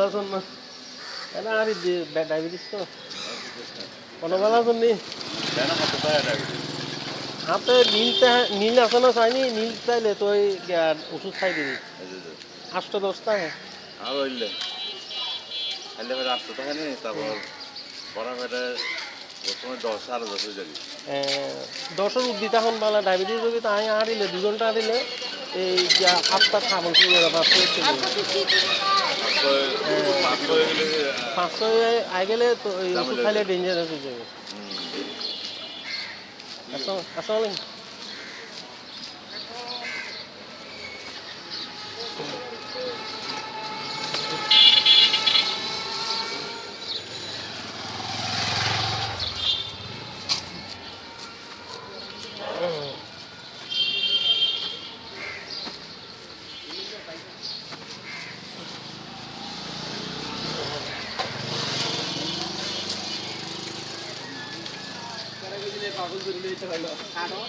আছেন না এটা আর ডায়াবেটিস তো কোনো ভালো আছেন নি হাতে নীল আছে না চাইনি নীল চাইলে তো ওই ওষুধ খাই দিবি 8-10 টাকা আরো হইলে খাইলে ফের 8 টাকা নেই তারপর পড়া ফেটে ওর সময় 10 10.5 হয়ে যাবে 10-এর উদ্দিত এখন বলা ডায়াবেটিস রোগী তো আমি আড়িলে 2 ঘন্টা আড়িলে এই যে আপনার খাবার শুরু করে 500 আই গেলে তো ওই ওষুধ খাইলে ডেঞ্জারাস হয়ে যাবে আসসালাম পাগল করে দিতে হলো কাটো